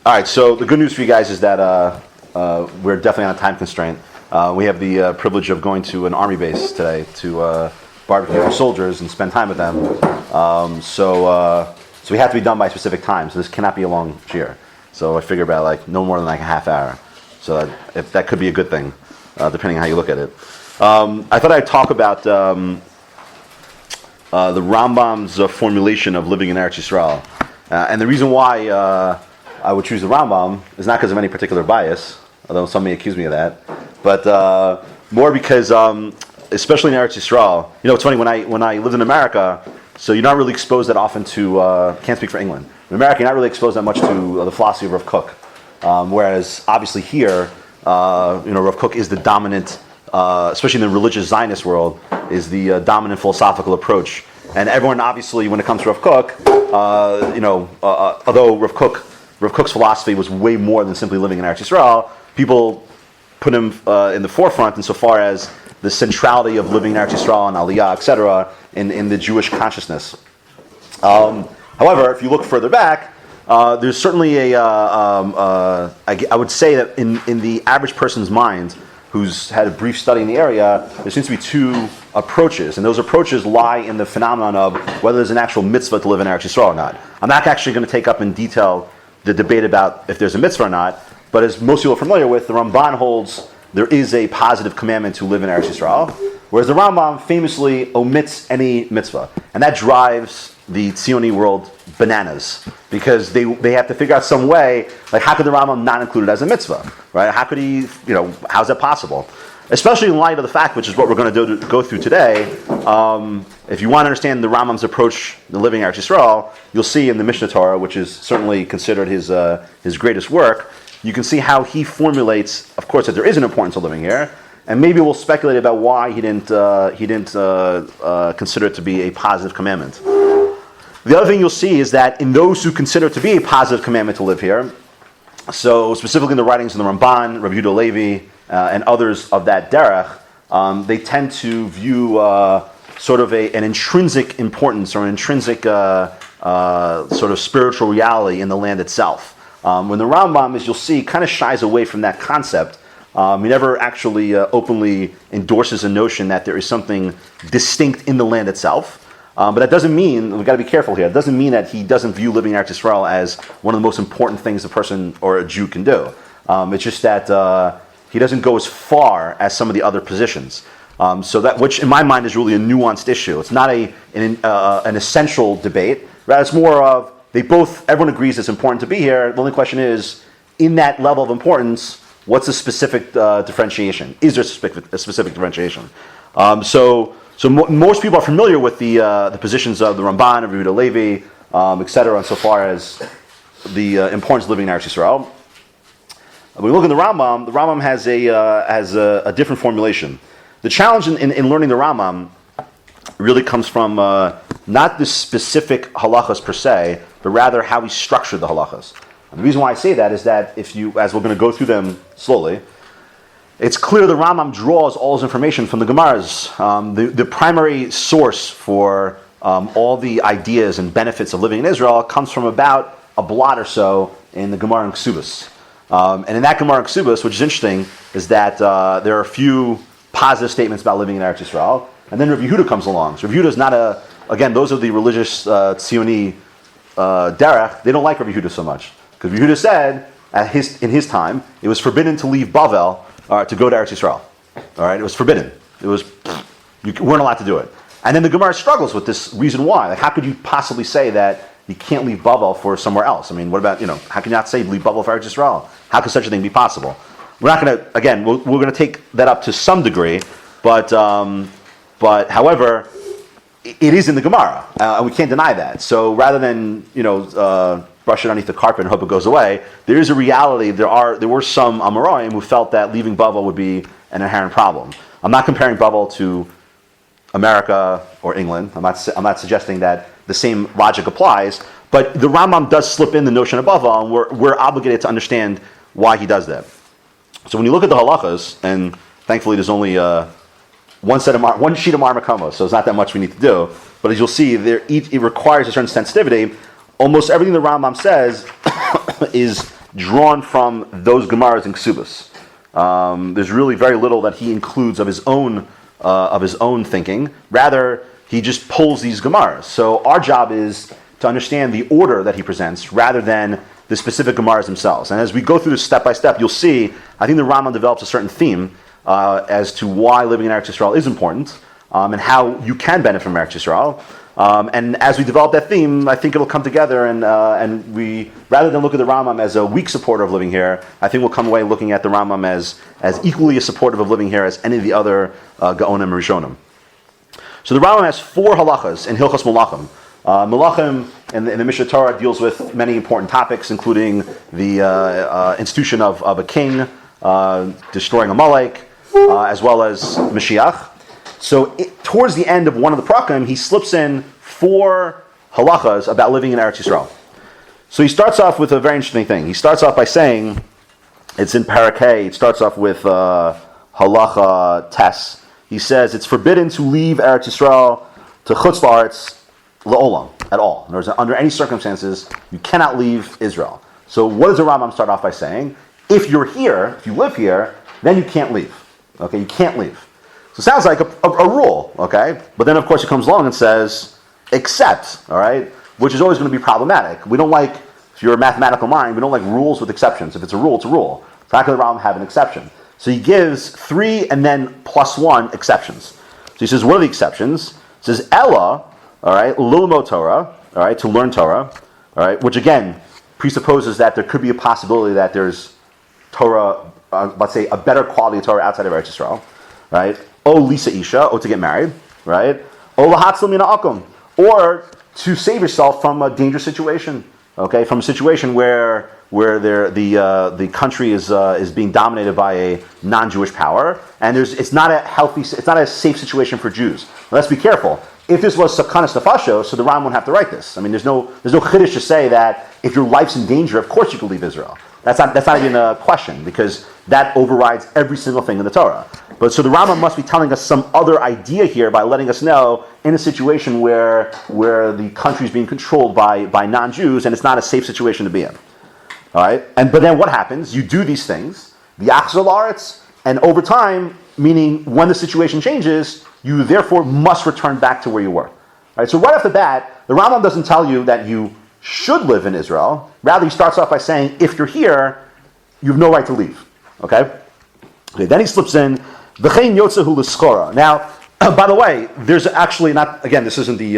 All right, so the good news for you guys is that we're definitely on a time constraint. We have the privilege of going to an army base today to barbecue our soldiers and spend time with them. So we have to be done by a specific time. So this cannot be a long shiur. So I figure about no more than a half hour. So that could be a good thing, depending on how you look at it. I thought I'd talk about the Rambam's formulation of living in Eretz Yisrael. And the reason why I would choose the Rambam is not because of any particular bias, although some may accuse me of that, but more because, especially in Eretz Yisrael, it's funny, when I lived in America, so you're not really exposed that often to, can't speak for England, in America you're not really exposed that much to the philosophy of Rav Kook, whereas obviously here, Rav Kook is the dominant, especially in the religious Zionist world, is the dominant philosophical approach. And everyone, obviously, when it comes to Rav Kook, although Rav Kook's philosophy was way more than simply living in Eretz Yisrael, people put him in the forefront insofar as the centrality of living in Eretz Yisrael and Aliyah, etc., in the Jewish consciousness. However, if you look further back, there's certainly I would say that in the average person's mind, who's had a brief study in the area, there seems to be two approaches, and those approaches lie in the phenomenon of whether there's an actual mitzvah to live in Eretz Yisrael or not. I'm not actually going to take up in detail the debate about if there's a mitzvah or not, but as most people are familiar with, the Ramban holds there is a positive commandment to live in Eretz Yisrael, whereas the Rambam famously omits any mitzvah, and that drives the Tzioni world bananas, because they have to figure out some way, how could the Rambam not include it as a mitzvah, right? How could he, how's that possible? Especially in light of the fact, which is what we're going to go through today, if you want to understand the Rambam's approach to living in Eretz Yisrael, you'll see in the Mishnah Torah, which is certainly considered his greatest work, you can see how he formulates, of course, that there is an importance of living here, and maybe we'll speculate about why he didn't consider it to be a positive commandment. The other thing you'll see is that in those who consider it to be a positive commandment to live here, so specifically in the writings of the Ramban, Rabbi Yehuda Levi, and others of that derech, they tend to view sort of an intrinsic importance or an intrinsic sort of spiritual reality in the land itself. When the Rambam, as you'll see, kind of shies away from that concept, he never actually openly endorses a notion that there is something distinct in the land itself. But that doesn't mean, we've got to be careful here, it doesn't mean that he doesn't view living in Eretz Yisrael as one of the most important things a person or a Jew can do. It's just that he doesn't go as far as some of the other positions. So that, which in my mind is really a nuanced issue. It's not an essential debate. Rather, it's more of, everyone agrees it's important to be here. The only question is, in that level of importance, what's the specific differentiation? Is there a specific differentiation? So most people are familiar with the positions of the Ramban, of Yehuda Levi, etc., insofar as the importance of living in Eretz Yisrael. When we look at the Rambam has a different formulation. The challenge in learning the Rambam really comes from not the specific halachas per se, but rather how he structured the halachas. And the reason why I say that is that if you, as we're going to go through them slowly, it's clear the Rambam draws all his information from the Gemaras. The primary source for all the ideas and benefits of living in Israel comes from about a blot or so in the Gemara and Ksubas. And in that Gemara and Ksubas, which is interesting, is that there are a few positive statements about living in Eretz Yisrael, and then Rav Yehuda comes along. So Rav Yehuda is not again, those are the religious Tzioni derech, they don't like Rav Yehuda so much. Because Rav Yehuda said, in his time, it was forbidden to leave Bavel to go to Eretz Yisrael. All right, it was forbidden. You weren't allowed to do it. And then the Gemara struggles with this reason why. How could you possibly say that you can't leave Bavel for somewhere else? I mean, what about, how can you not say leave Bavel for Eretz Yisrael? How could such a thing be possible? We're not going to, again, we're going to take that up to some degree, but however, it is in the Gemara, and we can't deny that. So rather than, brush it underneath the carpet and hope it goes away, there is a reality. There were some Amoraim who felt that leaving Bavel would be an inherent problem. I'm not comparing Bavel to America or England. I'm not suggesting that the same logic applies, but the Rambam does slip in the notion of Bavel, and we're obligated to understand why he does that. So when you look at the halachas, and thankfully there's only one sheet of Marmakamos, so it's not that much we need to do, but as you'll see, it requires a certain sensitivity. Almost everything the Rambam says is drawn from those Gemaras and Ksubas. There's really very little that he includes of his own thinking. Rather, he just pulls these Gemaras. So our job is to understand the order that he presents rather than the specific Gemaras themselves. And as we go through this step by step, you'll see, I think the Rambam develops a certain theme as to why living in Eretz Yisrael is important and how you can benefit from Eretz Yisrael. And as we develop that theme, I think it'll come together, and we, rather than look at the Rambam as a weak supporter of living here, I think we'll come away looking at the Rambam as equally as supportive of living here as any of the other Gaonim and Rishonim. So the Rambam has 4 halachas in Hilchos Melachim. Melachim in the Mishnah Torah deals with many important topics, including the institution of a king, destroying Amalek, as well as Mashiach. So towards the end of one of the prakim, he slips in 4 halachas about living in Eretz Yisrael. So he starts off with a very interesting thing. He starts off by saying, it's in Parakeh, it starts off with halacha tes. He says, it's forbidden to leave Eretz Yisrael to Chutz La'aretz La'olam, at all. In other words, under any circumstances, you cannot leave Israel. So what does the Rambam start off by saying? If you're here, if you live here, then you can't leave. Okay, you can't leave. So it sounds like a rule, okay? But then, of course, he comes along and says, except, all right? Which is always going to be problematic. We don't like, if you're a mathematical mind, we don't like rules with exceptions. If it's a rule, it's a rule. So how can the Rambam have an exception? So he gives 3 and then plus 1 exceptions. So he says, what are the exceptions? He says, Ella, all right, Lilmo Torah, all right, to learn Torah, all right, which again presupposes that there could be a possibility that there's Torah, let's say a better quality of Torah outside of Eretz Yisrael, right? O Lisa Isha, or to get married, right? O Lahatzl Mina Akum, or to save yourself from a dangerous situation, okay? From a situation where the country is being dominated by a non-Jewish power, and it's not a safe situation for Jews. Now, let's be careful. If this was Sakanas Nefashos, so the Rambam wouldn't have to write this. I mean, there's no chiddush to say that if your life's in danger, of course you can leave Israel. That's not even a question, because that overrides every single thing in the Torah. But so the Rambam must be telling us some other idea here by letting us know in a situation where the country is being controlled by non-Jews and it's not a safe situation to be in. All right, but then what happens? You do these things, the Achzor La'aretz, and over time, meaning when the situation changes, you therefore must return back to where you were. All right, so right off the bat, the Rambam doesn't tell you that you should live in Israel. Rather, he starts off by saying, if you're here, you have no right to leave. Okay, then he slips in, V'chein yotzehu l'schora. Now, by the way, there's actually not, again, this isn't the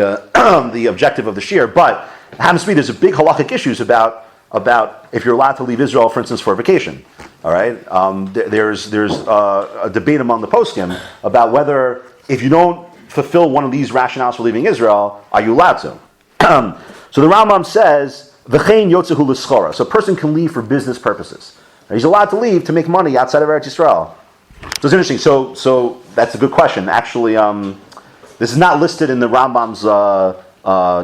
the objective of the shir, but it happens to be there's a big halakhic issues about if you're allowed to leave Israel, for instance, for a vacation. All right, there's a debate among the poskim about whether if you don't fulfill one of these rationales for leaving Israel, are you allowed to? So the Rambam says, V'chein yotzehu l'schora. So a person can leave for business purposes. He's allowed to leave to make money outside of Eretz Yisrael. So it's interesting. So that's a good question. Actually, this is not listed in the Rambam's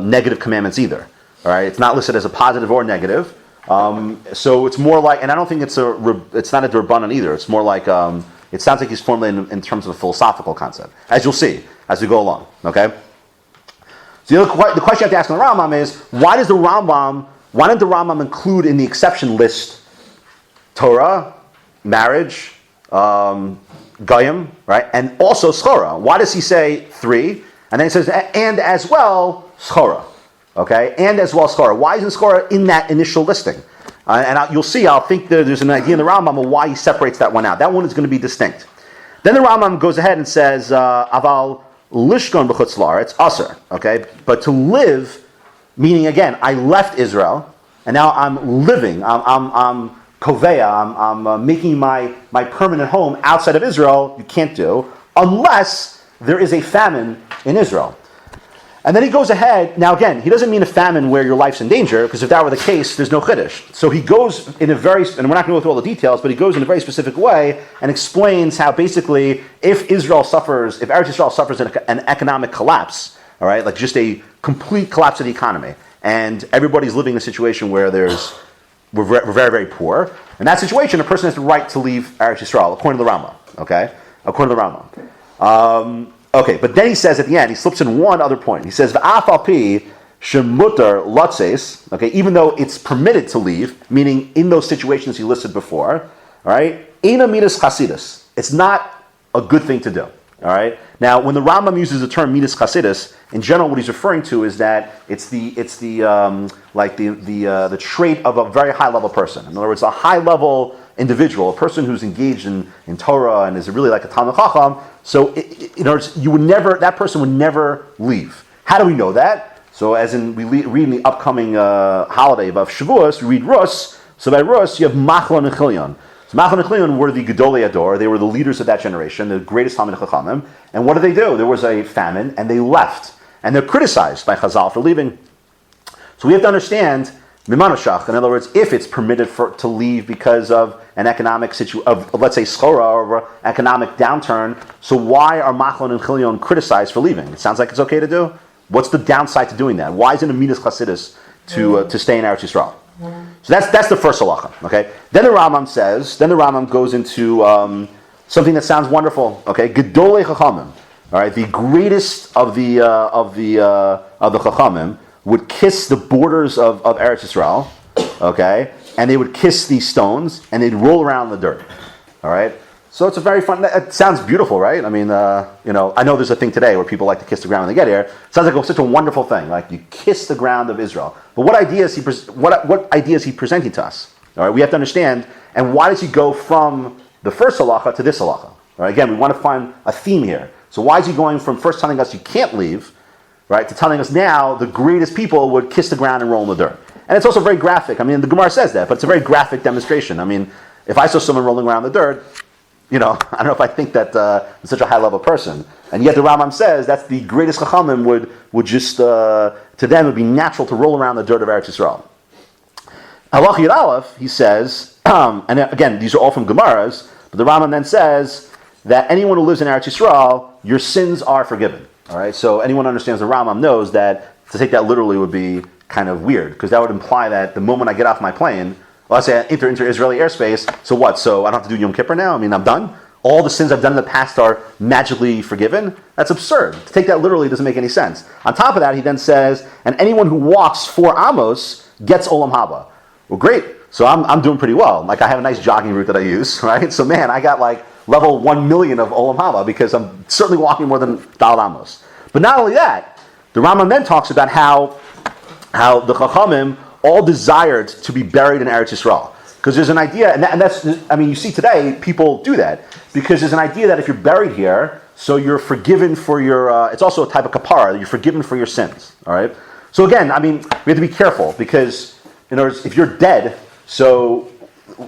negative commandments either. All right, it's not listed as a positive or negative. So it's more like, and I don't think it's not a D'Rabbanan either. It's more like it sounds like he's formulating in terms of a philosophical concept, as you'll see as we go along. Okay. So the question you have to ask in the Rambam is, why didn't the Rambam include in the exception list Torah, marriage, Goyim, right, and also Schora? Why does he say 3? And then he says, and as well, Schora. Okay, and as well Schora. Why isn't Schora in that initial listing? You'll see, I'll think there's an idea in the Rambam of why he separates that one out. That one is going to be distinct. Then the Rambam goes ahead and says, Aval lishkon b'chutz la'aretz aser. Okay, but to live, meaning again, I left Israel, and now I'm living, I'm koveya, I'm making my permanent home outside of Israel, you can't do, unless there is a famine in Israel. And then he goes ahead, now again, he doesn't mean a famine where your life's in danger, because if that were the case, there's no chiddush. So he goes in a very, and we're not going to go through all the details, but he goes in a very specific way and explains how basically if Eretz Yisrael suffers an economic collapse, all right, like just a complete collapse of the economy, and everybody's living in a situation where we're very, very poor, in that situation, a person has the right to leave Eretz Yisrael, according to the Rambam, okay? According to the Rambam. Okay, but then he says at the end, he slips in one other point. He says, "V'af al pi shemutar lotses, okay, even though it's permitted to leave, meaning in those situations he listed before, all right, eina midas chasidus. It's not a good thing to do, all right? Now, when the Rambam uses the term midas chasidus, in general, what he's referring to is that it's the trait of a very high level person. In other words, a high level individual, a person who's engaged in Torah and is really like a Talmid Chacham. So, in other words, that person would never leave. How do we know that? So, as in we read in the upcoming holiday of Shavuos, we read Rus. So by Rus, you have Machlon and Chilion. So Machlon and Chilion were the Gedolei Ador. They were the leaders of that generation, the greatest Talmid Chachamim. And what did they do? There was a famine, and they left. And they're criticized by Chazal for leaving. So we have to understand, Mimanoshach, in other words, if it's permitted to leave because of an economic situation, of let's say schora or economic downturn, so why are Machlon and Chilion criticized for leaving? It sounds like it's okay to do. What's the downside to doing that? Why isn't it midas chasidus to stay in Eretz Yisrael? So that's the first halacha. Okay. Then the Rambam goes into something that sounds wonderful. Okay, Gedolei Chachamim. All right, the greatest of the Chachamim would kiss the borders of Eretz Yisrael. Okay, and they would kiss these stones and they'd roll around in the dirt. All right. So it's a very fun. It sounds beautiful, right? I mean, I know there's a thing today where people like to kiss the ground when they get here. It sounds like such a wonderful thing. Like you kiss the ground of Israel. But what idea is he presenting to us? All right, we have to understand. And why does he go from the first halacha to this halacha? All right, again, we want to find a theme here. So why is he going from first telling us you can't leave, right, to telling us now the greatest people would kiss the ground and roll in the dirt? And it's also very graphic. I mean, the Gemara says that, but it's a very graphic demonstration. I mean, if I saw someone rolling around in the dirt, I don't know if I think that such a high level person. And yet the Rambam says that's the greatest Chachamim would just, to them, it would be natural to roll around the dirt of Eretz Yisrael. Halach Yud Aleph, he says, and again, these are all from Gemaras, but the Rambam then says that anyone who lives in Eretz Yisrael, your sins are forgiven. All right, so anyone who understands the Rambam knows that to take that literally would be kind of weird, because that would imply that the moment I get off my plane, let's say I enter Israeli airspace, so what? So I don't have to do Yom Kippur now? I mean, I'm done? All the sins I've done in the past are magically forgiven? That's absurd. To take that literally doesn't make any sense. On top of that, he then says, and anyone who walks 4 amos gets Olam Haba. Well, great. So I'm doing pretty well. Like I have a nice jogging route that I use, right? So man, I got like level 1 million of Olam Haba because I'm certainly walking more than Dal Amos. But not only that, the Rambam then talks about how the Chachamim all desired to be buried in Eretz Yisrael. Because there's an idea, and that's, I mean, you see today, people do that. Because there's an idea that if you're buried here, so you're forgiven for your, it's also a type of kapara, you're forgiven for your sins, all right? So again, I mean, we have to be careful, because, in other words, if you're dead, so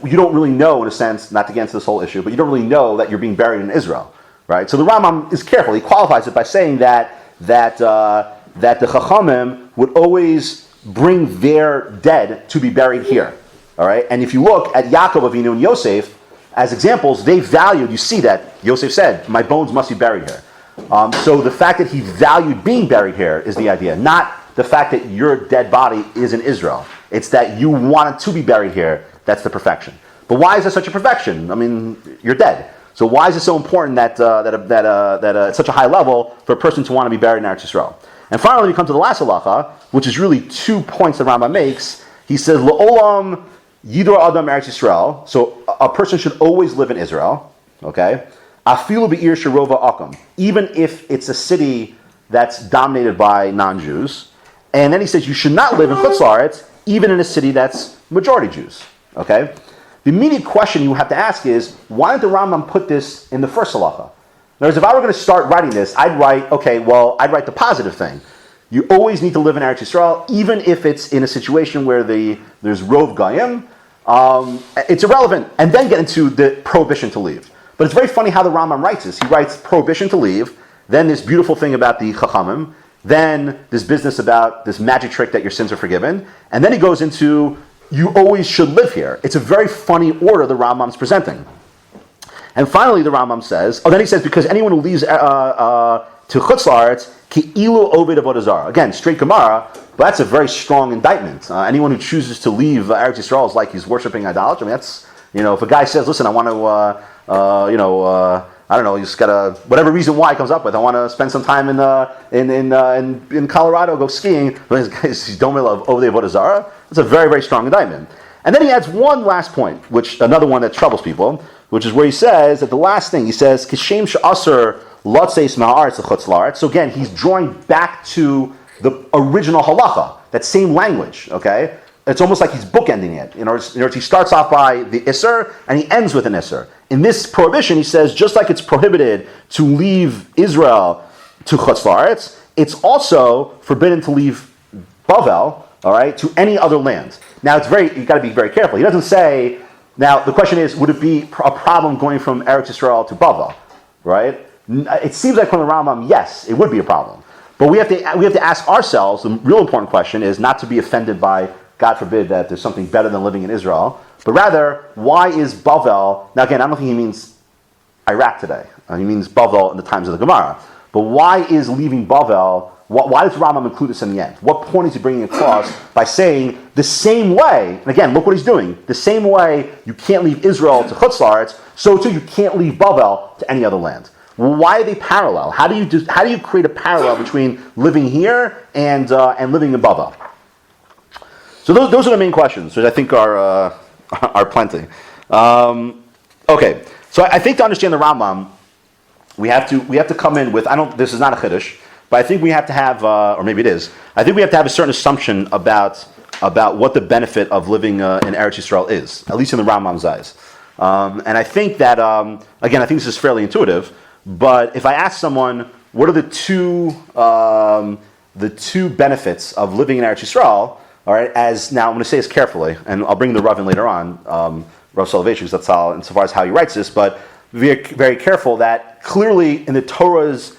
you don't really know, in a sense, not to get into this whole issue, but you don't really know that you're being buried in Israel, right? So the Rambam is careful. He qualifies it by saying that the Chachamim would always bring their dead to be buried here. All right? And if you look at Yaakov Avinu and Yosef as examples, they valued, you see that, Yosef said, my bones must be buried here. So the fact that he valued being buried here is the idea, not the fact that your dead body is in Israel. It's that you wanted to be buried here. That's the perfection. But why is that such a perfection? I mean, you're dead. So why is it so important that at such a high level for a person to want to be buried in Eretz Yisrael? And finally, we come to the last halacha, which is really 2 points that Rambam makes. He says, L'olam yidor adam Eretz Yisrael. So a person should always live in Israel. Okay? Afilu be'ir sherova akum. Even if it's a city that's dominated by non-Jews. And then he says, you should not live in Chutz La'aretz, even in a city that's majority Jews. Okay? The immediate question you have to ask is, why didn't the Rambam put this in the first halacha? In other words, if I were going to start writing this, I'd write the positive thing. You always need to live in Eretz Yisrael, even if it's in a situation where there's Rov Goyim. It's irrelevant. And then get into the prohibition to leave. But it's very funny how the Rambam writes this. He writes prohibition to leave, then this beautiful thing about the Chachamim, then this business about this magic trick that your sins are forgiven, and then he goes into, you always should live here. It's a very funny order the Rambam's presenting. And finally, the Rambam says, then he says, because anyone who leaves to Chutz La'aretz, ki'ilu oved avodah zarah. Again, straight Gemara, but that's a very strong indictment. Anyone who chooses to leave Eretz Yisrael is like he's worshiping idolatry. I mean, that's, if a guy says, listen, I want I don't know, he's got whatever reason why he comes up with. I want to spend some time in Colorado, go skiing. He's don't love over the Avodah Zarah. It's a very, very strong indictment. And then he adds one last point, which another one that troubles people, which is where he says that the last thing he says, "Kishem she'aser lotzeis ma'aretz l'chutz la'aretz." So again, he's drawing back to the original halacha, that same language. Okay, it's almost like he's bookending it. In other words, he starts off by the iser and he ends with an iser. In this prohibition, he says just like it's prohibited to leave Israel to chutz la'aretz, it's also forbidden to leave Bavel, all right, to any other land. Now you got to be very careful. He doesn't say. Now the question is, would it be a problem going from Eretz Yisrael to Bavel, right? It seems like from the Rambam, yes, it would be a problem. But we have to ask ourselves. The real important question is not to be offended by, God forbid, that there's something better than living in Israel, but rather, why is Bavel? Now again, I don't think he means Iraq today. He means Bavel in the times of the Gemara. But why is leaving Bavel? Why does Rambam include this in the end? What point is he bringing across by saying the same way, and again, look what he's doing, the same way you can't leave Israel to Chutz La'aretz, so too you can't leave Bavel to any other land. Well, why are they parallel? How do you create a parallel between living here and living in Bavel? So those are the main questions, which I think are plenty. Okay, so I think to understand the Rambam, we have to come in with, this is not a chiddush, but I think we have to have, or maybe it is, I think we have to have a certain assumption about what the benefit of living in Eretz Yisrael is, at least in the Rambam's eyes. And I think that, again, I think this is fairly intuitive, but if I ask someone, what are the two benefits of living in Eretz Yisrael, all right, now I'm going to say this carefully, and I'll bring the Rav in later on, Rav Soloveitchik, that's how, insofar as how he writes this, but very, very careful that clearly in the Torah's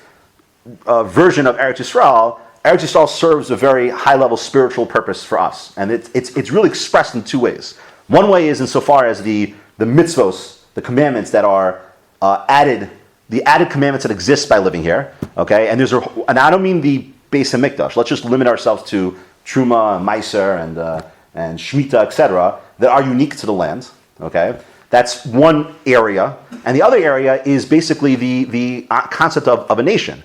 version of Eretz Yisrael serves a very high-level spiritual purpose for us, and it's really expressed in two ways. One way is insofar as the mitzvos, the commandments that are added, the added commandments that exist by living here. Okay, and and I don't mean the Beis Hamikdash. Let's just limit ourselves to Truma, and Meiser, and Shemitah, etc., that are unique to the land. Okay, that's one area, and the other area is basically the concept of a nation.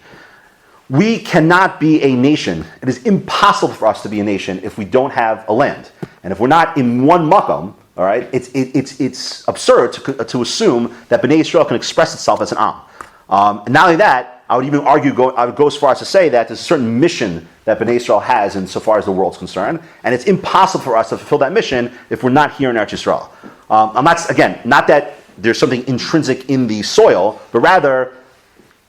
We cannot be a nation. It is impossible for us to be a nation if we don't have a land. And if we're not in one makom, all right, it's absurd to assume that Bnei Yisrael can express itself as an Am. And not only that, I would even argue, I would go as far as to say that there's a certain mission that Bnei Yisrael has insofar as the world's concerned, and it's impossible for us to fulfill that mission if we're not here in Eretz Yisrael. Not that there's something intrinsic in the soil, but rather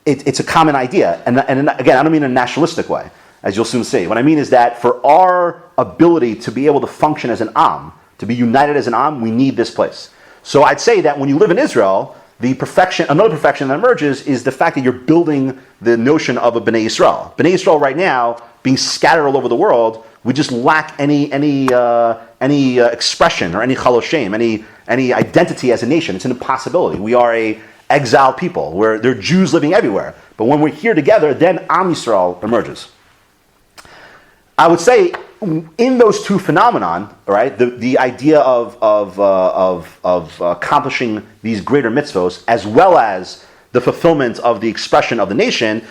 it's a common idea. And again, I don't mean in a nationalistic way, as you'll soon see. What I mean is that for our ability to be able to function as an Am, to be united as an Am, we need this place. So I'd say that when you live in Israel, another perfection that emerges is the fact that you're building the notion of a Bnei Yisrael. Bnei Yisrael right now, being scattered all over the world, we just lack any expression or any chaloshem, any identity as a nation. It's an impossibility. We are a exiled people, where there are Jews living everywhere. But when we're here together, then Am Yisrael emerges. I would say, in those two phenomenon, right, the idea of accomplishing these greater mitzvos, as well as the fulfillment of the expression of the nation,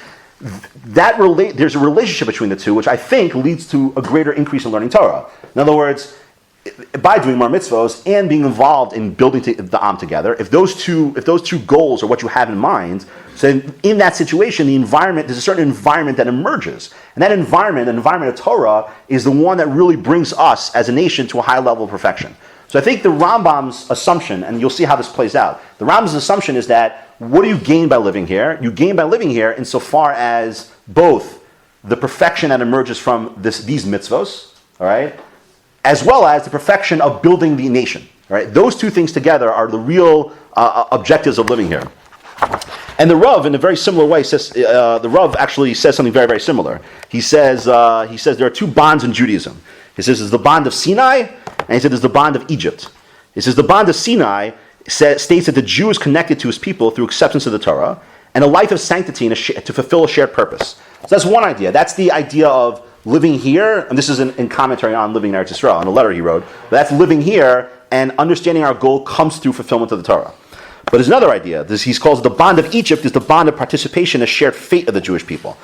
there's a relationship between the two, which I think leads to a greater increase in learning Torah. In other words, by doing more mitzvos and being involved in building the Am together, if those two goals are what you have in mind, so in that situation, there's a certain environment that emerges. And that environment, the environment of Torah, is the one that really brings us as a nation to a high level of perfection. So I think the Rambam's assumption, and you'll see how this plays out, the Rambam's assumption is that, what do you gain by living here? You gain by living here insofar as both the perfection that emerges from these mitzvos, all right, as well as the perfection of building the nation. Right? Those two things together are the real objectives of living here. And the Rav, in a very similar way, says the Rav actually says something very, very similar. He says there are two bonds in Judaism. He says there's the bond of Sinai, and he said there's the bond of Egypt. He says the bond of Sinai states that the Jew is connected to his people through acceptance of the Torah and a life of sanctity to fulfill a shared purpose. So that's one idea. That's the idea of living here, and this is in commentary on living in Eretz Yisrael, in a letter he wrote, but that's living here, and understanding our goal comes through fulfillment of the Torah. But there's another idea. He calls the bond of Egypt is the bond of participation, a shared fate of the Jewish people.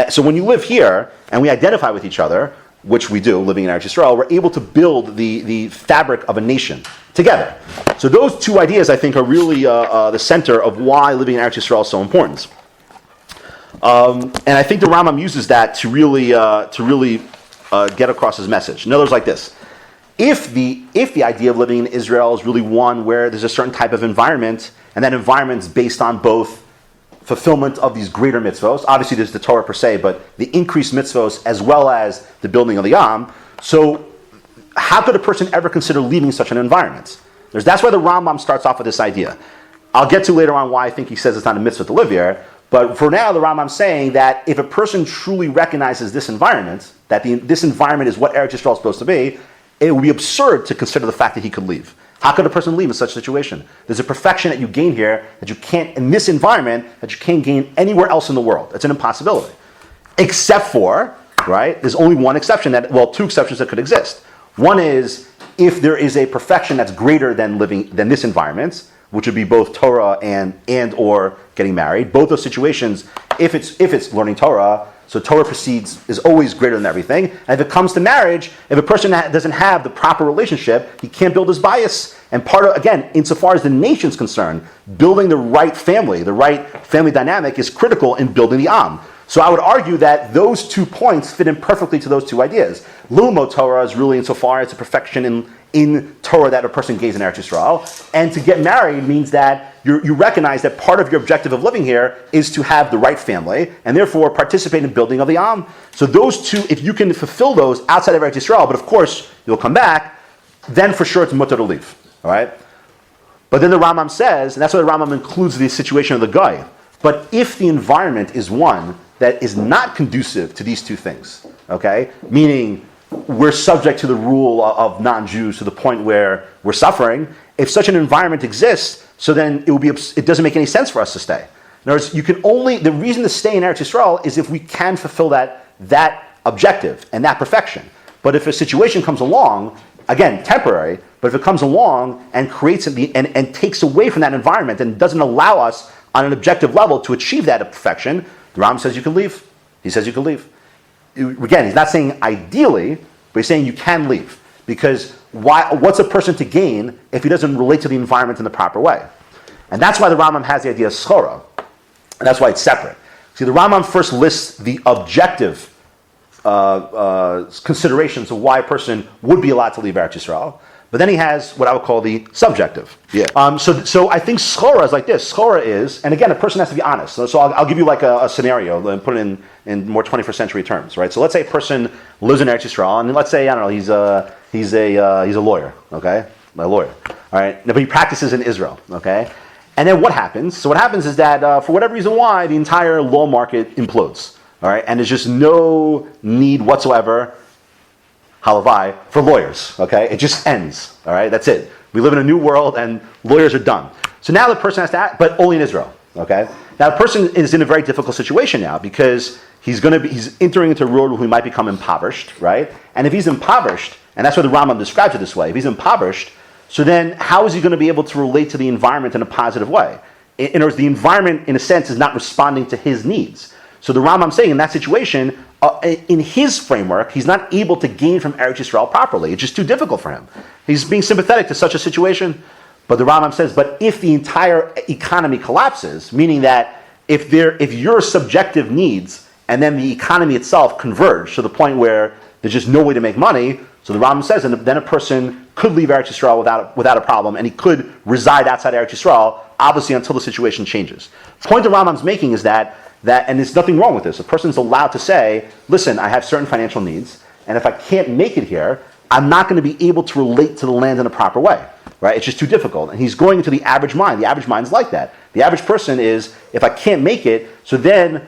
So when you live here and we identify with each other, which we do, living in Eretz Yisrael, we're able to build the fabric of a nation together. So those two ideas, I think, are really the center of why living in Eretz Yisrael is so important. And I think the Rambam uses that to really get across his message. In other words, like this. If the idea of living in Israel is really one where there's a certain type of environment, and that environment is based on both fulfillment of these greater mitzvos, obviously there's the Torah per se, but the increased mitzvos as well as the building of the Yam, so how could a person ever consider leaving such an environment? That's why the Rambam starts off with this idea. I'll get to later on why I think he says it's not a mitzvah to live here, but for now the Rambam's saying that if a person truly recognizes this environment, that this environment is what Eretz Yisrael is supposed to be, it would be absurd to consider the fact that he could leave. How could a person leave in such a situation? There's a perfection that you gain here that you can't, in this environment, that you can't gain anywhere else in the world. It's an impossibility. Except for, right, there's only one exception, two exceptions that could exist. One is if there is a perfection that's greater than this environment, which would be both Torah and or getting married. Both those situations, if it's learning Torah, so Torah is always greater than everything. And if it comes to marriage, if a person doesn't have the proper relationship, he can't build his bias. And part of, again, insofar as the nation's concerned, building the right family dynamic is critical in building the Am. So I would argue that those 2 points fit in perfectly to those two ideas. Lilmo Torah is really insofar as a perfection in Torah that a person gains in Eretz Yisrael. And to get married means that you recognize that part of your objective of living here is to have the right family, and therefore participate in building of the Am. So those two, if you can fulfill those outside of Eretz Yisrael, but of course you'll come back, then for sure it's mutter to leave. All right? But then the Rambam says, and that's why the Rambam includes the situation of the guy, but if the environment is one that is not conducive to these two things, okay, meaning we're subject to the rule of non-Jews to the point where we're suffering, if such an environment exists, so then it doesn't make any sense for us to stay. In other words, the reason to stay in Eretz Yisrael is if we can fulfill that objective and that perfection. But if a situation comes along, again, temporary, but if it comes along and creates and takes away from that environment and doesn't allow us on an objective level to achieve that perfection, the Rambam says you can leave. He says you can leave. Again, he's not saying ideally, but he's saying you can leave. Because what's a person to gain if he doesn't relate to the environment in the proper way? And that's why the Rambam has the idea of schora. And that's why it's separate. See, the Rambam first lists the objective considerations of why a person would be allowed to leave Eretz Yisrael. But then he has what I would call the subjective. Yeah. So I think schora is like this. Schora is, and again, a person has to be honest. So I'll give you like a scenario and put it in more 21st century terms, right? So let's say a person lives in Eretz Yisrael, and let's say, I don't know, he's a lawyer, okay? A lawyer, all right? But he practices in Israel, okay? And then what happens? So what happens is that for whatever reason why, the entire law market implodes, all right? And there's just no need whatsoever, halavai, for lawyers, okay? It just ends, all right? That's it. We live in a new world and lawyers are done. So now the person has to act, but only in Israel, okay? Now the person is in a very difficult situation now because he's entering into a world where he might become impoverished, right? And if he's impoverished, and that's why the Rambam describes it this way, if he's impoverished, so then how is he going to be able to relate to the environment in a positive way? In other words, the environment, in a sense, is not responding to his needs. So the Rambam saying in that situation, in his framework, he's not able to gain from Eretz Yisrael properly. It's just too difficult for him. He's being sympathetic to such a situation. But the Rambam says, but if the entire economy collapses, meaning that if your subjective needs and then the economy itself converge to the point where there's just no way to make money, so the Rambam says, and then a person could leave Eretz Yisrael without a problem, and he could reside outside Eretz Yisrael, obviously until the situation changes. The point the Rambam's making is that, and there's nothing wrong with this, a person's allowed to say, listen, I have certain financial needs, and if I can't make it here, I'm not going to be able to relate to the land in a proper way. Right? It's just too difficult. And he's going into the average mind. The average mind's like that. The average person is, if I can't make it, so then,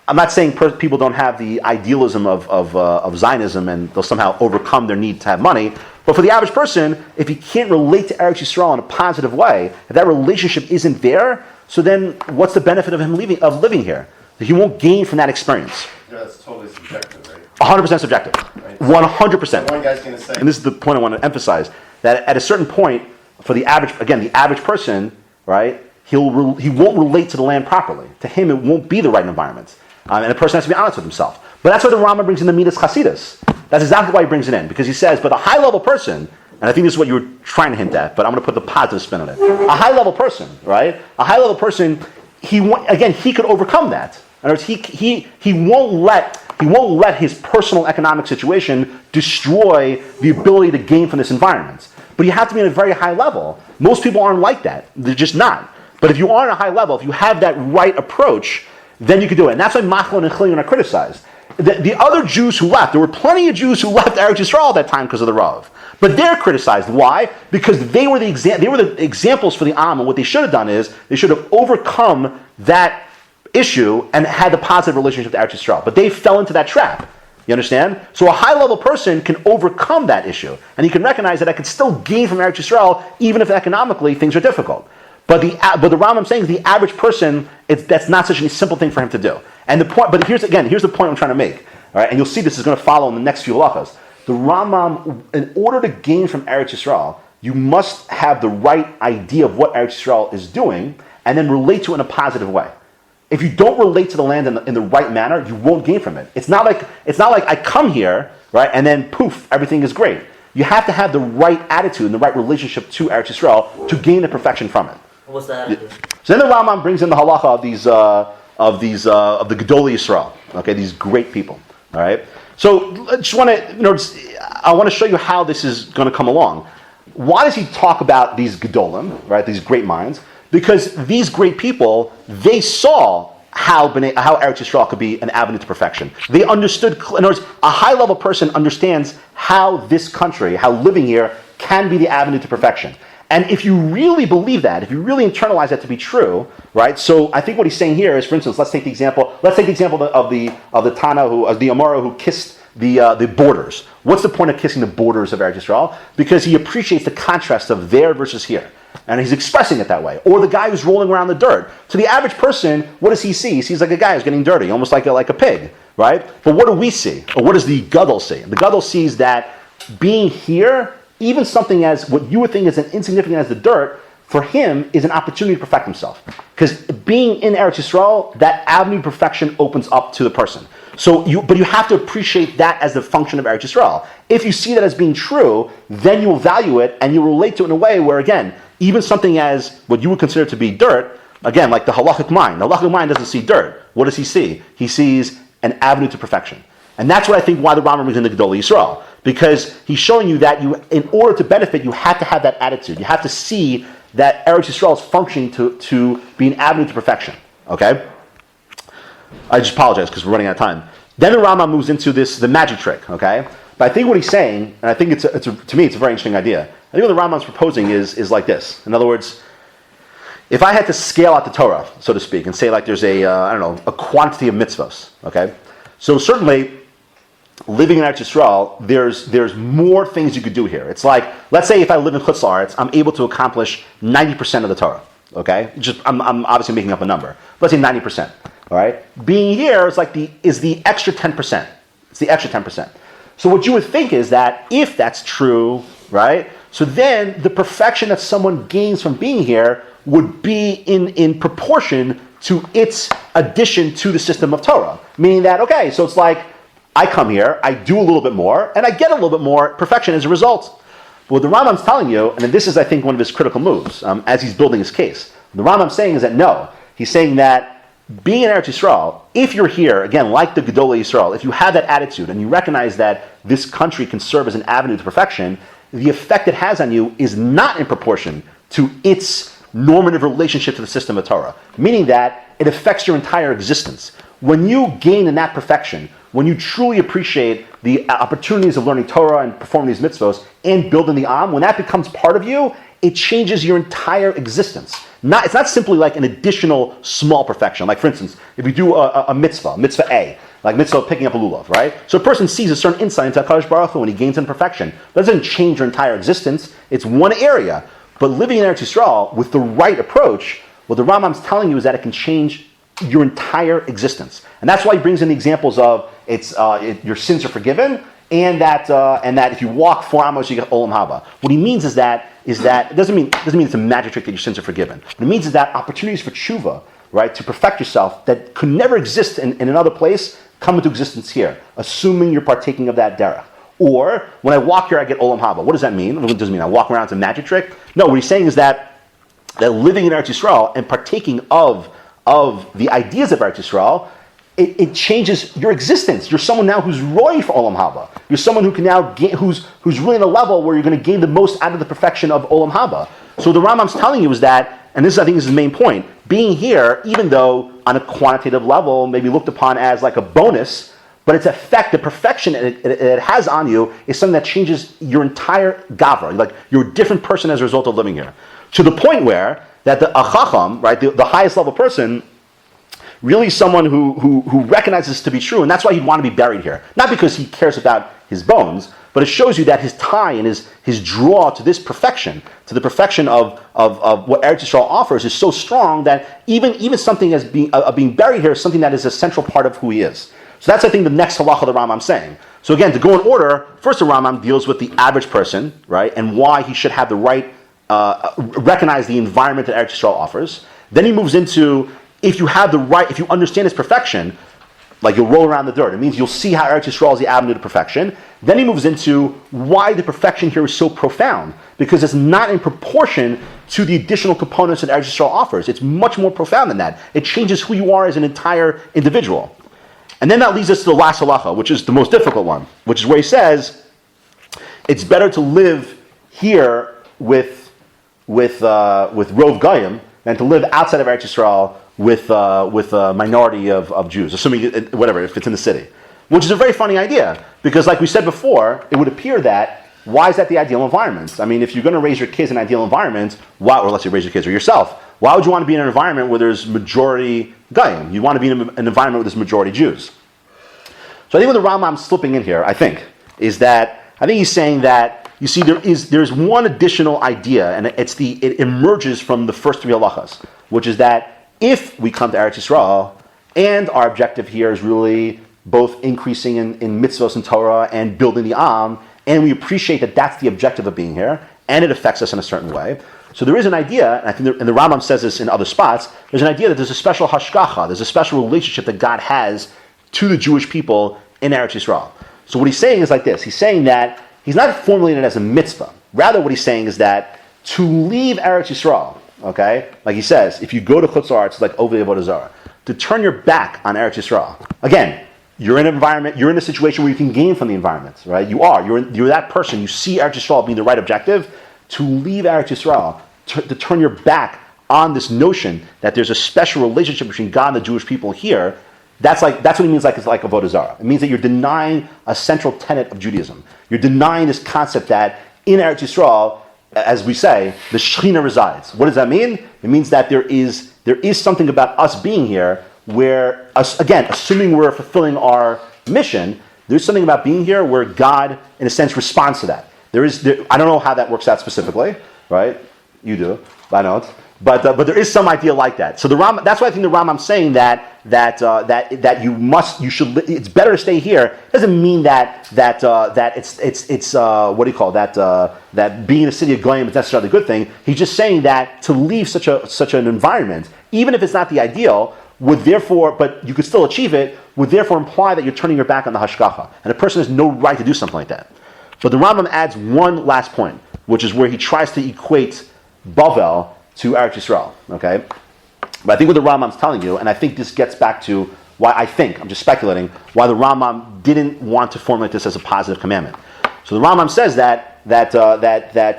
I'm not saying people don't have the idealism of Zionism and they'll somehow overcome their need to have money, but for the average person, if he can't relate to Eretz Yisrael in a positive way, if that relationship isn't there, so then what's the benefit of him living here? He won't gain from that experience. Yeah, that's totally subjective, right? 100% subjective. Right. 100%. One guy's going to say, and this is the point I want to emphasize, that at a certain point, for the average person, right, he won't relate to the land properly. To him, it won't be the right environment. And a person has to be honest with himself. But that's why the Rambam brings in the Midas Chasidus. That's exactly why he brings it in, because he says, but a high-level person, and I think this is what you were trying to hint at, but I'm going to put the positive spin on it. A high-level person, right? A high-level person, he could overcome that. In other words, he won't let his personal economic situation destroy the ability to gain from this environment. But you have to be at a very high level. Most people aren't like that. They're just not. But if you are at a high level, if you have that right approach, then you can do it. And that's why Machlon and Chilyon are criticized. The other Jews who left, there were plenty of Jews who left Eretz Yisrael at that time because of the Rav. But they're criticized. Why? Because they were the examples for the Am, and what they should have done is they should have overcome that issue and had the positive relationship to Eretz Yisrael. But they fell into that trap. You understand? So a high-level person can overcome that issue, and he can recognize that I can still gain from Eretz Yisrael even if economically things are difficult. But the Rambam saying is the average person, that's not such a simple thing for him to do. And the point, but here's the point I'm trying to make. All right, and you'll see this is going to follow in the next few halachas. The Rambam, in order to gain from Eretz Yisrael, you must have the right idea of what Eretz Yisrael is doing, and then relate to it in a positive way. If you don't relate to the land in the right manner, you won't gain from it. It's not like I come here, right, and then poof, everything is great. You have to have the right attitude and the right relationship to Eretz Yisrael to gain the perfection from it. What's that attitude? So then the Rambam brings in the halacha of the Gedolei Yisrael, okay, these great people. All right. So I just want to, I want to show you how this is going to come along. Why does he talk about these Gedolim, right? These great minds, because these great people, they saw how Eretz Yisrael could be an avenue to perfection. They understood. In other words, a high-level person understands how this country, how living here, can be the avenue to perfection. And if you really believe that, if you really internalize that to be true, right? So I think what he's saying here is, for instance, let's take the example of the Tana the Amora who kissed the borders. What's the point of kissing the borders of Eretz Yisrael? Because he appreciates the contrast of there versus here. And he's expressing it that way. Or the guy who's rolling around the dirt. To the average person, what does he see? He sees like a guy who's getting dirty, almost like a pig, right? But what do we see? Or what does the Gadol see? The Gadol sees that being here, even something as what you would think is as insignificant as the dirt, for him is an opportunity to perfect himself. Because being in Eretz Yisrael, that avenue of perfection opens up to the person. But you have to appreciate that as the function of Eretz Yisrael. If you see that as being true, then you will value it and you will relate to it in a way where, again, even something as what you would consider to be dirt, again, like the halachic mind. The halachic mind doesn't see dirt. What does he see? He sees an avenue to perfection. And that's what I think why the Rambam is in the Gedolei Yisrael. Because he's showing you that in order to benefit, you have to have that attitude. You have to see that Eretz Yisrael is functioning to be an avenue to perfection. Okay? I just apologize because we're running out of time. Then the Rambam moves into the magic trick. Okay? But I think what he's saying, and I think to me it's a very interesting idea. I think what the Rambam's proposing is like this. In other words, if I had to scale out the Torah, so to speak, and say like there's a quantity of mitzvahs. Okay? So certainly, living in Eretz Yisrael, there's more things you could do here. It's like, let's say if I live in Chutz La'aretz, I'm able to accomplish 90% of the Torah. Okay, I'm obviously making up a number. Let's say 90%. All right, being here is the extra 10%. It's the extra 10%. So what you would think is that if that's true, right? So then the perfection that someone gains from being here would be in proportion to its addition to the system of Torah. Meaning that, okay, so it's like, I come here, I do a little bit more, and I get a little bit more perfection as a result. But what the Rambam's telling you, and this is, I think, one of his critical moves as he's building his case. The Rambam's saying is that no, he's saying that being in Eretz Yisrael, if you're here, again, like the Gedolei Yisrael, if you have that attitude and you recognize that this country can serve as an avenue to perfection, the effect it has on you is not in proportion to its normative relationship to the system of Torah. Meaning that it affects your entire existence. When you gain in that perfection, when you truly appreciate the opportunities of learning Torah and performing these mitzvos and building the Am, when that becomes part of you, it changes your entire existence. It's not simply like an additional small perfection. Like, for instance, if you do a mitzvah A, like mitzvah picking up a lulav, right? So a person sees a certain insight into HaKadosh Baruch Hu and he gains in perfection. That doesn't change your entire existence. It's one area. But living in Eretz Yisrael with the right approach, what the Rambam's telling you is that it can change your entire existence. And that's why he brings in the examples of your sins are forgiven and that if you walk 4 amos, you get olam haba. What he means is that it doesn't mean it's a magic trick that your sins are forgiven. What it means is that opportunities for tshuva, right, to perfect yourself that could never exist in another place, come into existence here, assuming you're partaking of that derech. Or when I walk here, I get olam haba. What does that mean? What does it mean? I walk around, it's a magic trick? No, what he's saying is that living in Eretz Yisrael and partaking of the ideas of Eretz Yisrael, it changes your existence. You're someone now who's roy for olam haba. You're someone who can now who's really in a level where you're going to gain the most out of the perfection of olam haba. So the Rambam's telling you is that, and this I think is his main point, being here, even though on a quantitative level maybe looked upon as like a bonus, but its effect, the perfection it has on you, is something that changes your entire gavra. Like you're a different person as a result of living here. To the point where that the achacham, right, the highest level person, really someone who recognizes to be true, and that's why he'd want to be buried here. Not because he cares about his bones, but it shows you that his tie and his draw to this perfection, to the perfection of what Eretz Yisrael offers, is so strong that even something as being buried here is something that is a central part of who he is. So that's, I think, the next halacha the Rambam's saying. So again, to go in order, first the Rambam deals with the average person, right, and why he should have the right, recognize the environment that Eretz Yisrael offers. Then he moves into, if you understand his perfection, like you'll roll around the dirt. It means you'll see how Eretz Yisrael is the avenue to perfection. Then he moves into why the perfection here is so profound, because it's not in proportion to the additional components that Eretz Yisrael offers. It's much more profound than that. It changes who you are as an entire individual. And then that leads us to the last halacha, which is the most difficult one, which is where he says it's better to live here with Rov Goyim than to live outside of Eretz Yisrael with a minority of Jews, assuming if it's in the city. Which is a very funny idea, because like we said before, it would appear that, why is that the ideal environment? I mean, if you're going to raise your kids in an ideal environment, or let's say raise your kids or yourself, why would you want to be in an environment where there's majority Goyim? You want to be in an environment where there's majority Jews. So I think what the Rambam's slipping in here, I think he's saying that, you see, there's one additional idea, and it emerges from the first 3 halachas, which is that if we come to Eretz Yisrael, and our objective here is really both increasing in mitzvos and Torah and building the Am, and we appreciate that that's the objective of being here, and it affects us in a certain way. So there is an idea, and I think and the Rambam says this in other spots, there's an idea that there's a special hashgacha, there's a special relationship that God has to the Jewish people in Eretz Yisrael. So what he's saying is like this, he's saying that he's not formulating it as a mitzvah. Rather what he's saying is that to leave Eretz Yisrael, okay, like he says, if you go to Chutz La'aretz, like Ovei Avodah Zarah, to turn your back on Eretz Yisrael. Again, you're in an environment, you're in a situation where you can gain from the environment, right? You're that person, you see Eretz Yisrael being the right objective. To leave Eretz Yisrael, to turn your back on this notion that there's a special relationship between God and the Jewish people here, that's what he means, like it's like Avodah Zarah. It means that you're denying a central tenet of Judaism. You're denying this concept that in Eretz Yisrael, as we say, the Shekhinah resides. What does that mean? It means that there is something about us being here where, again, assuming we're fulfilling our mission, there's something about being here where God, in a sense, responds to that. I don't know how that works out specifically, right? You do, I don't. But there is some idea like that. So that's why I think the Rambam's saying that it's better to stay here. It doesn't mean that it's what do you call that being in a city of Goyim is necessarily a good thing. He's just saying that to leave such an environment, even if it's not the ideal, would therefore, but you could still achieve it, would therefore imply that you're turning your back on the hashgacha, and a person has no right to do something like that. But the Rambam adds one last point, which is where he tries to equate Bavel to Eretz Yisrael, okay? But I think what the Rambam's telling you, and I think this gets back to why I'm just speculating, why the Rambam didn't want to formulate this as a positive commandment. So the Rambam says that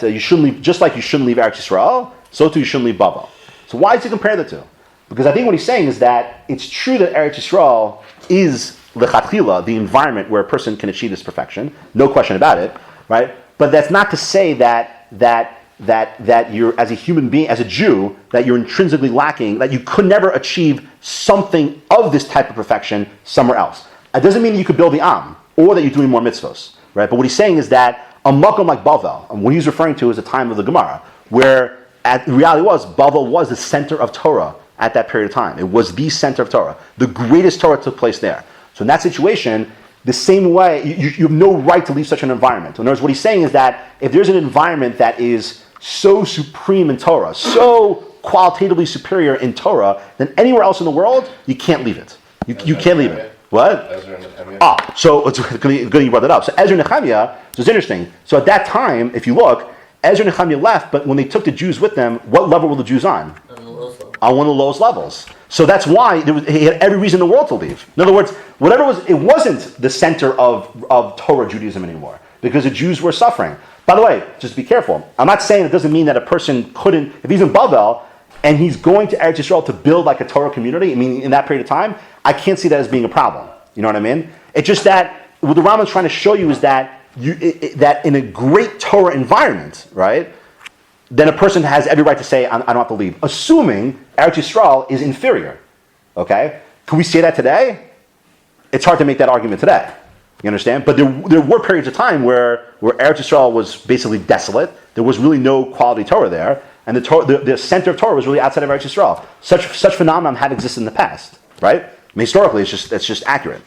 you shouldn't leave, just like you shouldn't leave Eretz Yisrael, so too you shouldn't leave Bavel. So why does he compare the two? Because I think what he's saying is that it's true that Eretz Yisrael is lechatchila, the environment where a person can achieve this perfection, no question about it, right? But that's not to say that you're, as a human being, as a Jew, that you're intrinsically lacking, that you could never achieve something of this type of perfection somewhere else. It doesn't mean that you could build the Am, or that you're doing more mitzvos, right? But what he's saying is that a makom like Bavel, and what he's referring to is the time of the Gemara, where the reality was, Bavel was the center of Torah at that period of time. It was the center of Torah. The greatest Torah took place there. So in that situation, the same way, you have no right to leave such an environment. In other words, what he's saying is that if there's an environment that is so supreme in Torah, so qualitatively superior in Torah than anywhere else in the world, you can't leave it. You can't leave it. What? Ezra and Nehemiah. So it's good you brought that up. So Ezra and Nehemiah, so it's interesting. So at that time, if you look, Ezra and Nehemiah left, but when they took the Jews with them, what level were the Jews on? On one of the lowest levels. So that's why he had every reason in the world to leave. In other words, whatever it wasn't the center of Torah Judaism anymore, because the Jews were suffering. By the way, just be careful. I'm not saying it doesn't mean that a person couldn't, if he's in Bavel and he's going to Eretz Yisrael to build like a Torah community, I mean, in that period of time, I can't see that as being a problem. You know what I mean? It's just that what the Rambam is trying to show you is that that in a great Torah environment, right, then a person has every right to say, I don't have to leave, assuming Eretz Yisrael is inferior. Okay? Can we say that today? It's hard to make that argument today. You understand? But there were periods of time where Eretz Yisrael was basically desolate. There was really no quality Torah there, and the center of Torah was really outside of Eretz Yisrael. Such phenomenon have existed in the past, right? I mean, historically, it's just accurate.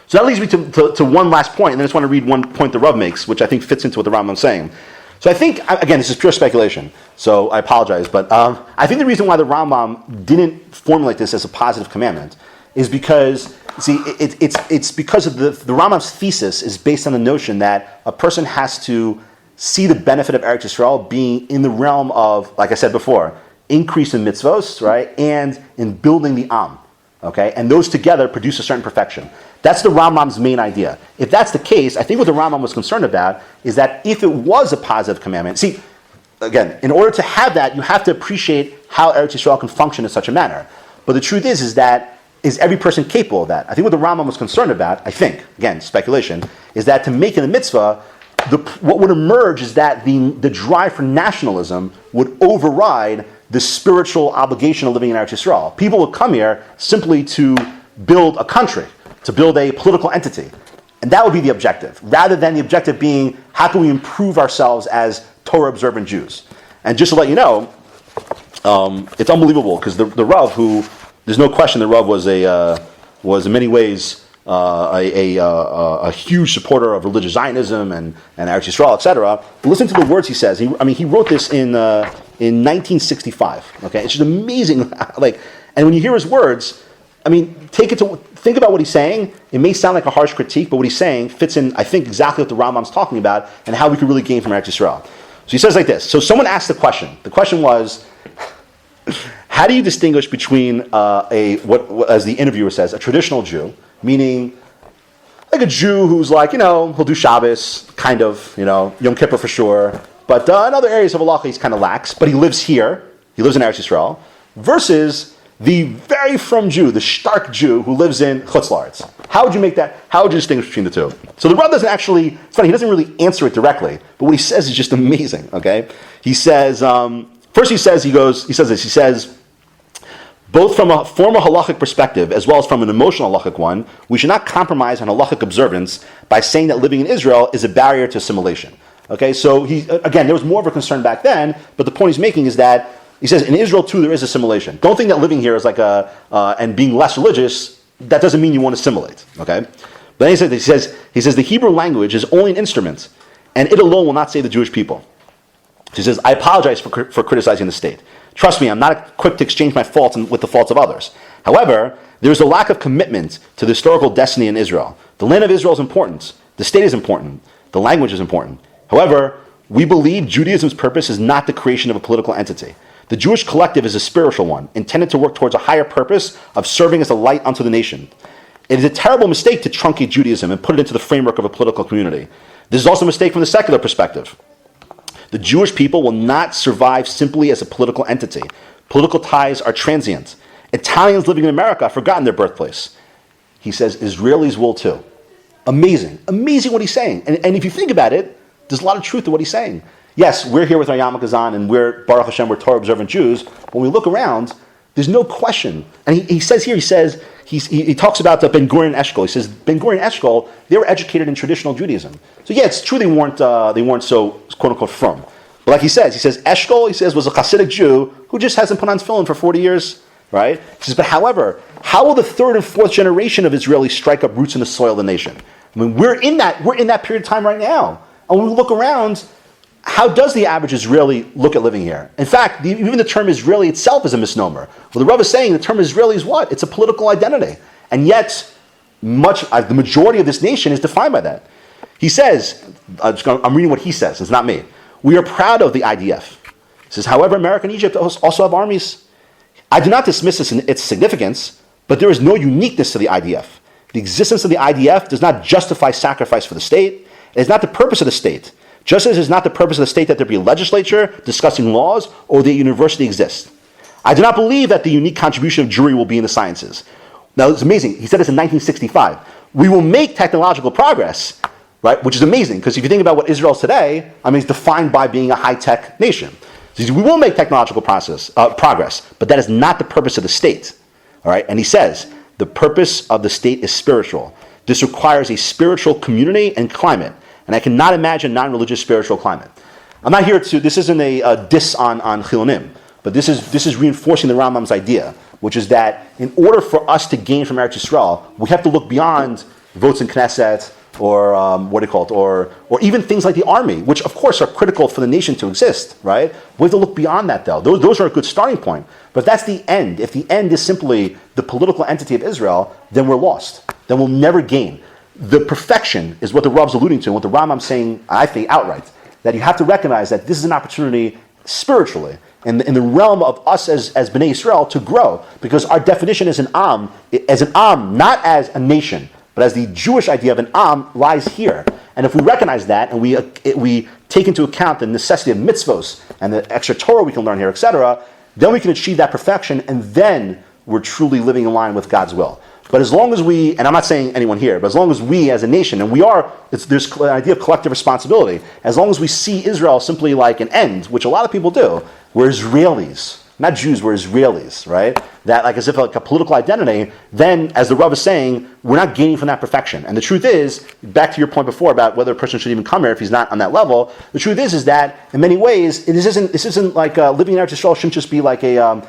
So that leads me to one last point, and then I just want to read one point the Rav makes, which I think fits into what the Rambam is saying. So I think, again, this is pure speculation, so I apologize, but I think the reason why the Rambam didn't formulate this as a positive commandment is because, see, it's because of the Rambam's thesis is based on the notion that a person has to see the benefit of Eretz Yisrael being in the realm of, like I said before, increase in mitzvos, right, and in building the Am, okay, and those together produce a certain perfection. That's the Rambam's main idea. If that's the case, I think what the Rambam was concerned about is that if it was a positive commandment, see, again, in order to have that, you have to appreciate how Eretz Yisrael can function in such a manner. But the truth is that, is every person capable of that? I think what the Rambam was concerned about, I think, again, speculation, is that to make it a mitzvah, what would emerge is that the drive for nationalism would override the spiritual obligation of living in Eretz Yisrael. People would come here simply to build a country, to build a political entity. And that would be the objective, rather than the objective being, how can we improve ourselves as Torah-observant Jews? And just to let you know, it's unbelievable, because the Rav, who, there's no question the Rav was in many ways a huge supporter of religious Zionism and Eretz Yisrael, etc. But listen to the words he says. He wrote this in 1965. Okay, it's just amazing. And when you hear his words, think about what he's saying. It may sound like a harsh critique, but what he's saying fits in, I think, exactly what the Rambam's talking about and how we could really gain from Eretz Yisrael. So he says like this. So someone asked the question. The question was, how do you distinguish between what as the interviewer says, a traditional Jew, meaning like a Jew who's like, he'll do Shabbos, kind of, Yom Kippur for sure, but in other areas of halacha he's kind of lax, but he lives here, he lives in Eretz Yisrael, versus the very frum Jew, the stark Jew who lives in Chutz La'aretz. How would you make that? How would you distinguish between the two? So the Rav doesn't actually, it's funny, he doesn't really answer it directly, but what he says is just amazing, okay? He says, first he says this, both from a formal halachic perspective as well as from an emotional halachic one, we should not compromise on halachic observance by saying that living in Israel is a barrier to assimilation. Okay, so again, there was more of a concern back then, but the point he's making is that he says in Israel too there is assimilation. Don't think that living here is like and being less religious, that doesn't mean you want to assimilate. Okay, but then he says the Hebrew language is only an instrument, and it alone will not save the Jewish people. He says, I apologize for criticizing the state. Trust me, I'm not quick to exchange my faults with the faults of others. However, there is a lack of commitment to the historical destiny in Israel. The land of Israel is important. The state is important. The language is important. However, we believe Judaism's purpose is not the creation of a political entity. The Jewish collective is a spiritual one, intended to work towards a higher purpose of serving as a light unto the nation. It is a terrible mistake to truncate Judaism and put it into the framework of a political community. This is also a mistake from the secular perspective. The Jewish people will not survive simply as a political entity. Political ties are transient. Italians living in America have forgotten their birthplace. He says Israelis will too. Amazing. Amazing what he's saying. And if you think about it, there's a lot of truth to what he's saying. Yes, we're here with our Yom HaKazan and we're, Baruch Hashem, we're Torah observant Jews. When we look around, there's no question. And he says here, he talks about the Ben Gurion Eshkol. He says Ben Gurion Eshkol, they were educated in traditional Judaism. So yeah, it's true they weren't so quote unquote frum. But like he says Eshkol, was a Hasidic Jew who just hasn't put on tefillin for 40 years, right? He says, but however, how will the third and fourth generation of Israelis strike up roots in the soil of the nation? I mean, we're in that period of time right now. And when we look around, how does the average Israeli look at living here? In fact, even the term Israeli itself is a misnomer. Well, the Rav is saying the term Israeli is what? It's a political identity. And yet, the majority of this nation is defined by that. He says, I'm reading what he says, it's not me. We are proud of the IDF. He says, however, America and Egypt also have armies. I do not dismiss its significance, but there is no uniqueness to the IDF. The existence of the IDF does not justify sacrifice for the state. It is not the purpose of the state. Just as it is not the purpose of the state that there be a legislature discussing laws or that a university exists. I do not believe that the unique contribution of Jewry will be in the sciences. Now, it's amazing. He said this in 1965. We will make technological progress, right? Which is amazing, because if you think about what Israel is today, I mean, it's defined by being a high-tech nation. So he says, we will make technological progress, but that is not the purpose of the state. All right? And he says, the purpose of the state is spiritual. This requires a spiritual community and climate. And I cannot imagine non-religious spiritual climate. I'm not here to, this isn't a diss on Chilonim, but this is reinforcing the Rambam's idea, which is that in order for us to gain from Eretz Yisrael, we have to look beyond votes in Knesset, or or even things like the army, which of course are critical for the nation to exist, right? We have to look beyond that though. Those are a good starting point. But if that's the end, if the end is simply the political entity of Israel, then we're lost. Then we'll never gain. The perfection is what the Rav's alluding to, and what the Rambam's saying, I think, outright. That you have to recognize that this is an opportunity spiritually, in the realm of us as Bnei Yisrael, to grow. Because our definition as an Am, not as a nation, but as the Jewish idea of an Am, lies here. And if we recognize that, and we take into account the necessity of mitzvos, and the extra Torah we can learn here, etc., then we can achieve that perfection, and then we're truly living in line with God's will. But as long as we, and I'm not saying anyone here, but as long as we as a nation, and there's an idea of collective responsibility, as long as we see Israel simply like an end, which a lot of people do, we're Israelis, not Jews, we're Israelis, right? That like as if like a political identity, then as the Rav is saying, we're not gaining from that perfection. And the truth is, back to your point before about whether a person should even come here if he's not on that level, the truth is that in many ways, this isn't like living in Eretz Yisrael shouldn't just be like a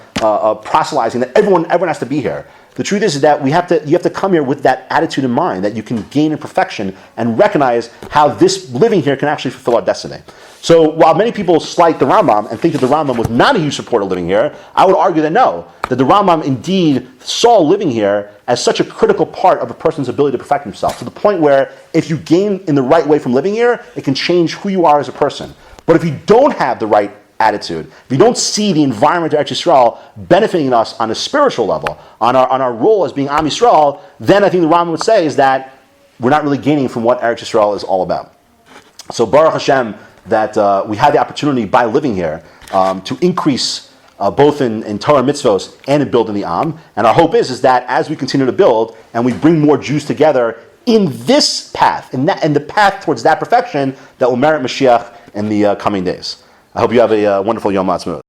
proselytizing that everyone has to be here. The truth is that you have to come here with that attitude in mind, that you can gain in perfection and recognize how this living here can actually fulfill our destiny. So while many people slight the Rambam and think that the Rambam was not a huge supporter of living here, I would argue that no, that the Rambam indeed saw living here as such a critical part of a person's ability to perfect himself, to the point where if you gain in the right way from living here, it can change who you are as a person. But if you don't have the right attitude, if you don't see the environment of Eretz Yisrael benefiting us on a spiritual level, on our role as being Am Yisrael, then I think the Rambam would say is that we're not really gaining from what Eretz Yisrael is all about. So Baruch Hashem that we had the opportunity by living here to increase both in Torah mitzvos and in building the Am. And our hope is that as we continue to build and we bring more Jews together in this path, in the path towards that perfection, that will merit Mashiach in the coming days. I hope you have a wonderful Yom HaAtzmaut.